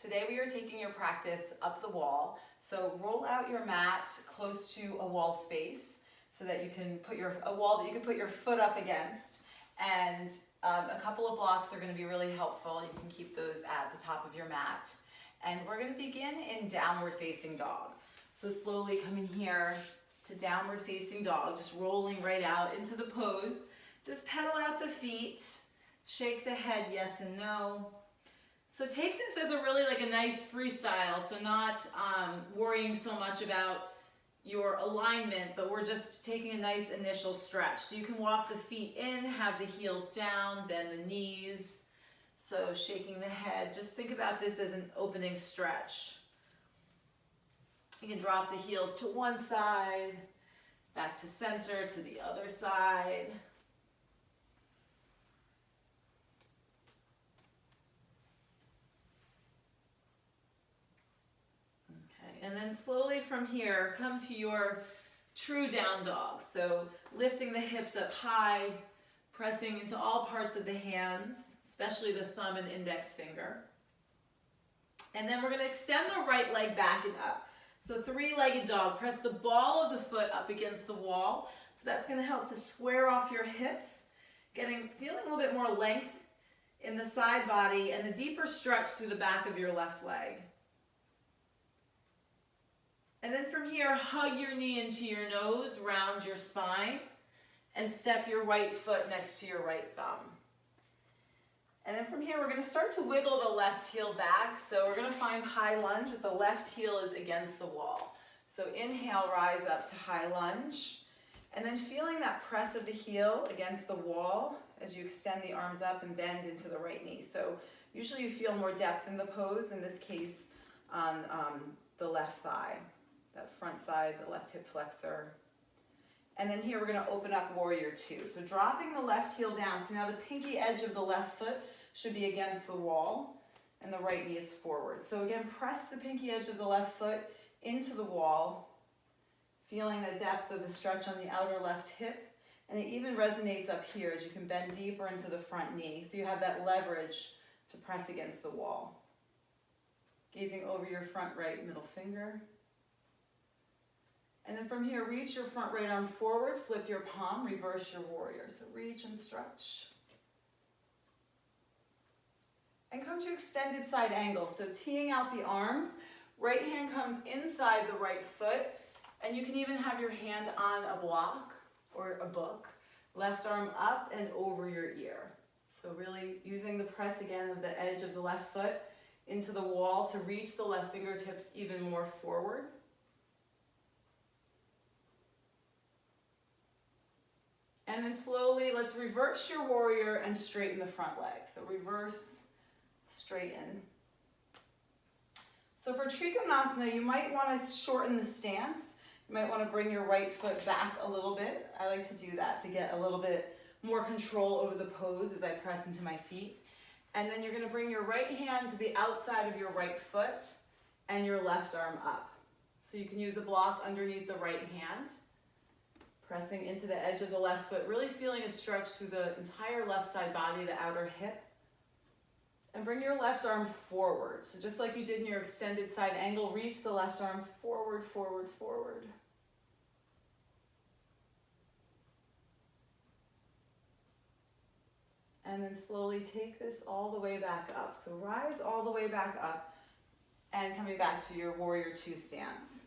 Today we are taking your practice up the wall. So roll out your mat close to a wall space so that you can put a wall that you can put your foot up against. And a couple of blocks are going to be really helpful. You can keep those at the top of your mat. And we're going to begin in downward facing dog. So slowly coming here to downward facing dog, just rolling right out into the pose. Just pedal out the feet, shake the head yes and no. So take this as a nice freestyle, so not worrying so much about your alignment, but we're just taking a nice initial stretch. So you can walk the feet in, have the heels down, bend the knees. So shaking the head, just think about this as an opening stretch. You can drop the heels to one side, back to center, to the other side. And then slowly from here, come to your true down dog. So lifting the hips up high, pressing into all parts of the hands, especially the thumb and index finger. And then we're going to extend the right leg back and up. So three-legged dog, press the ball of the foot up against the wall. So that's going to help to square off your hips, feeling a little bit more length in the side body and a deeper stretch through the back of your left leg. And then from here, hug your knee into your nose, round your spine, and step your right foot next to your right thumb. And then from here, we're going to start to wiggle the left heel back. So we're going to find high lunge with the left heel is against the wall. So inhale, rise up to high lunge. And then feeling that press of the heel against the wall as you extend the arms up and bend into the right knee. So usually you feel more depth in the pose, in this case on the left thigh. That front side, the left hip flexor. And then here we're going to open up warrior two. So dropping the left heel down. So now the pinky edge of the left foot should be against the wall and the right knee is forward. So again, press the pinky edge of the left foot into the wall, feeling the depth of the stretch on the outer left hip. And it even resonates up here as you can bend deeper into the front knee. So you have that leverage to press against the wall. Gazing over your front right middle finger. And then from here, reach your front right arm forward, flip your palm, reverse your warrior. So reach and stretch. And come to extended side angle. So teeing out the arms, right hand comes inside the right foot, and you can even have your hand on a block or a book. Left arm up and over your ear. So really using the press again of the edge of the left foot into the wall to reach the left fingertips even more forward. And then slowly, let's reverse your warrior and straighten the front leg. So reverse, straighten. So for Trikonasana, you might want to shorten the stance. You might want to bring your right foot back a little bit. I like to do that to get a little bit more control over the pose as I press into my feet. And then you're going to bring your right hand to the outside of your right foot and your left arm up. So you can use a block underneath the right hand. Pressing into the edge of the left foot, really feeling a stretch through the entire left side body, the outer hip. And bring your left arm forward. So just like you did in your extended side angle, reach the left arm forward, forward, forward. And then slowly take this all the way back up. So rise all the way back up and coming back to your warrior two stance.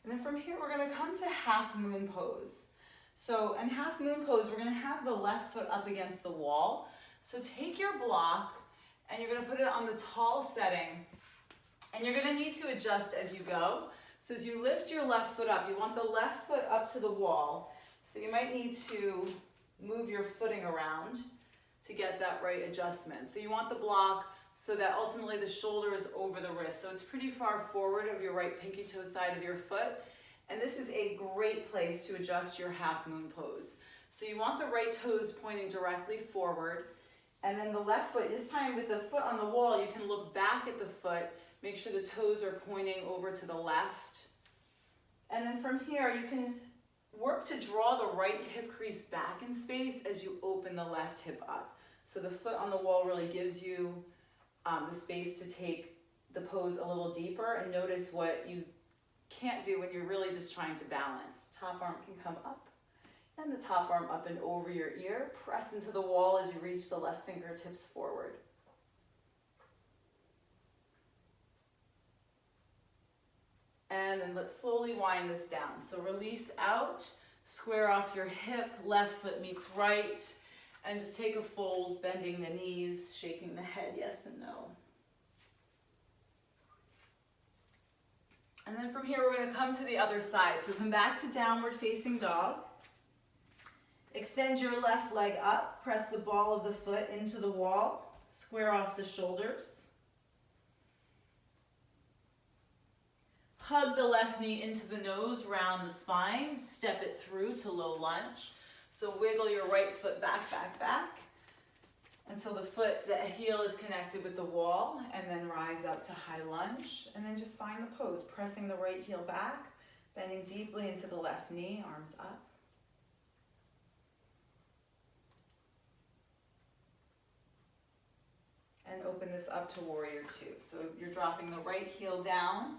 And then from here, we're going to come to half moon pose. So in half moon pose, we're going to have the left foot up against the wall. So take your block and you're going to put it on the tall setting. And you're going to need to adjust as you go. So as you lift your left foot up, you want the left foot up to the wall. So you might need to move your footing around to get that right adjustment. So you want the block so that ultimately the shoulder is over the wrist. So it's pretty far forward of your right pinky toe side of your foot. And this is a great place to adjust your half moon pose. So you want the right toes pointing directly forward. And then the left foot, this time with the foot on the wall, you can look back at the foot, make sure the toes are pointing over to the left. And then from here, you can work to draw the right hip crease back in space as you open the left hip up. So the foot on the wall really gives you the space to take the pose a little deeper and notice what you can't do when you're really just trying to balance. Top arm can come up and the top arm up and over your ear. Press into the wall as you reach the left fingertips forward. And then let's slowly wind this down. So release out, square off your hip, left foot meets right, and just take a fold, bending the knees, shaking the head, yes and no. And then from here, we're going to come to the other side. So come back to downward facing dog. Extend your left leg up, press the ball of the foot into the wall, square off the shoulders. Hug the left knee into the nose, round the spine, step it through to low lunge. So wiggle your right foot back, back, back until the heel is connected with the wall, and then rise up to high lunge. And then just find the pose, pressing the right heel back, bending deeply into the left knee, arms up. And open this up to warrior two. So you're dropping the right heel down.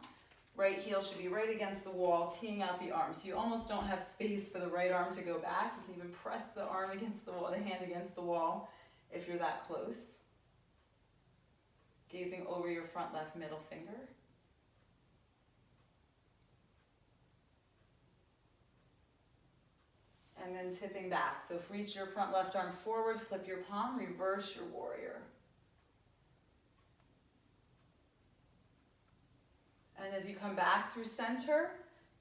Right heel should be right against the wall, teeing out the arm. So you almost don't have space for the right arm to go back. You can even press the arm against the wall, the hand against the wall if you're that close. Gazing over your front left middle finger. And then tipping back. So reach your front left arm forward, flip your palm, reverse your warrior. And as you come back through center,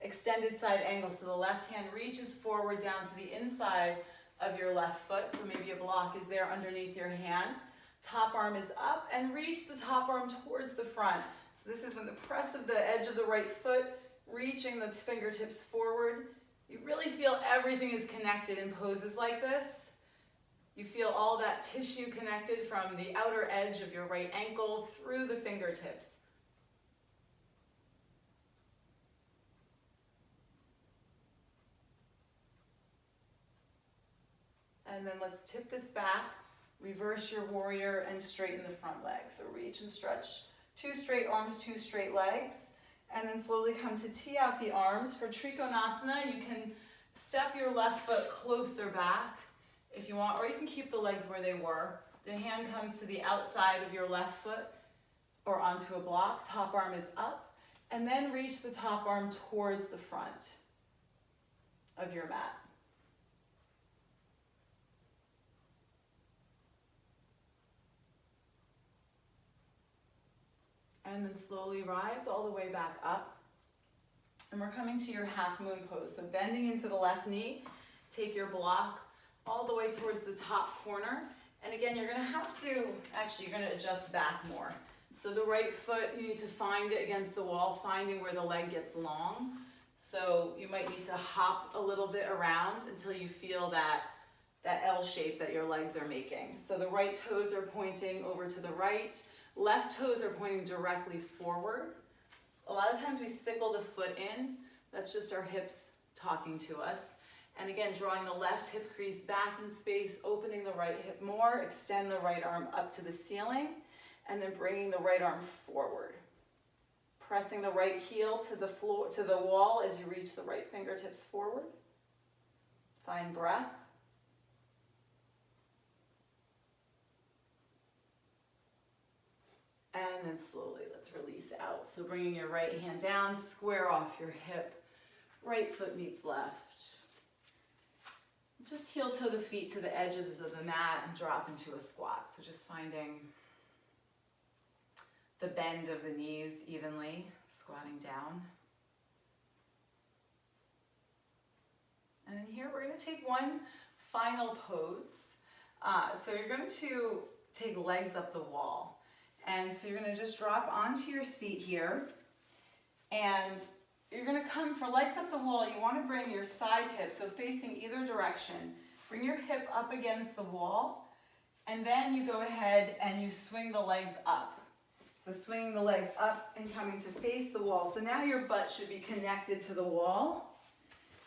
extended side angle. So the left hand reaches forward down to the inside of your left foot. So maybe a block is there underneath your hand. Top arm is up and reach the top arm towards the front. So this is when the press of the edge of the right foot, reaching the fingertips forward. You really feel everything is connected in poses like this. You feel all that tissue connected from the outer edge of your right ankle through the fingertips. And then let's tip this back, reverse your warrior, and straighten the front leg. So reach and stretch. 2 straight arms, 2 straight legs. And then slowly come to tee out the arms. For Trikonasana, you can step your left foot closer back if you want, or you can keep the legs where they were. The hand comes to the outside of your left foot or onto a block. Top arm is up. And then reach the top arm towards the front of your mat. And then slowly rise all the way back up. And we're coming to your half moon pose. So bending into the left knee, take your block all the way towards the top corner. And again, you're gonna have to, actually you're gonna adjust back more. So the right foot, you need to find it against the wall, finding where the leg gets long. So you might need to hop a little bit around until you feel that L shape that your legs are making. So the right toes are pointing over to the right. Left toes are pointing directly forward. A lot of times we sickle the foot in. That's just our hips talking to us. And again, drawing the left hip crease back in space, opening the right hip more, extend the right arm up to the ceiling, and then bringing the right arm forward. Pressing the right heel to the floor, to the wall as you reach the right fingertips forward. Find breath. And then slowly, let's release out. So bringing your right hand down, square off your hip. Right foot meets left. Just heel toe the feet to the edges of the mat and drop into a squat. So just finding the bend of the knees evenly, squatting down. And then here we're going to take one final pose. So you're going to take legs up the wall. And so you're going to just drop onto your seat here, and you're going to come for legs up the wall. You want to bring your side hip, so facing either direction. Bring your hip up against the wall, and then you go ahead and you swing the legs up. So swinging the legs up and coming to face the wall. So now your butt should be connected to the wall,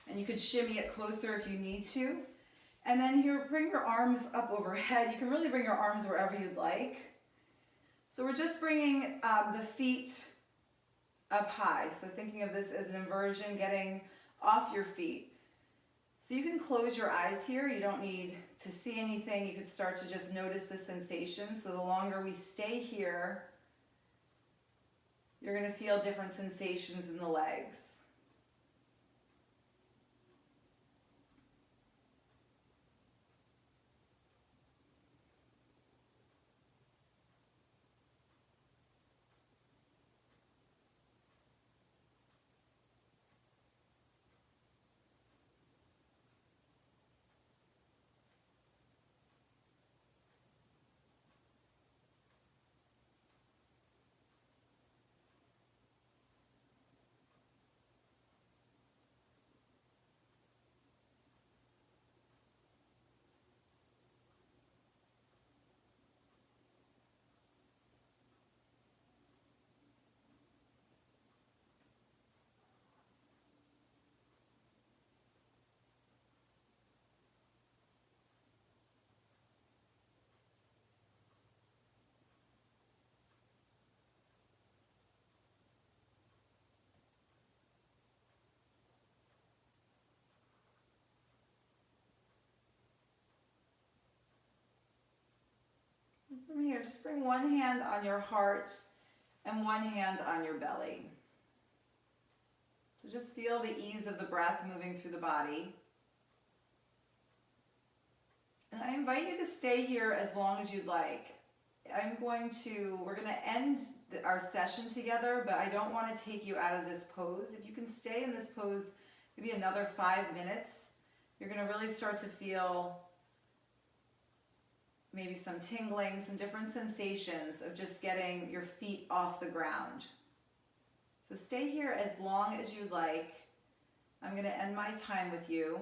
and you could shimmy it closer if you need to. And then here, bring your arms up overhead. You can really bring your arms wherever you'd like. So we're just bringing the feet up high. So thinking of this as an inversion, getting off your feet. So you can close your eyes here. You don't need to see anything. You could start to just notice the sensation. So the longer we stay here, you're going to feel different sensations in the legs. From here, just bring one hand on your heart and one hand on your belly. So just feel the ease of the breath moving through the body. And I invite you to stay here as long as you'd like. We're going to end our session together, but I don't want to take you out of this pose. If you can stay in this pose maybe another 5 minutes, you're going to really start to feel maybe some tingling, some different sensations of just getting your feet off the ground. So stay here as long as you'd like. I'm going to end my time with you.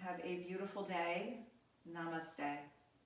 Have a beautiful day. Namaste.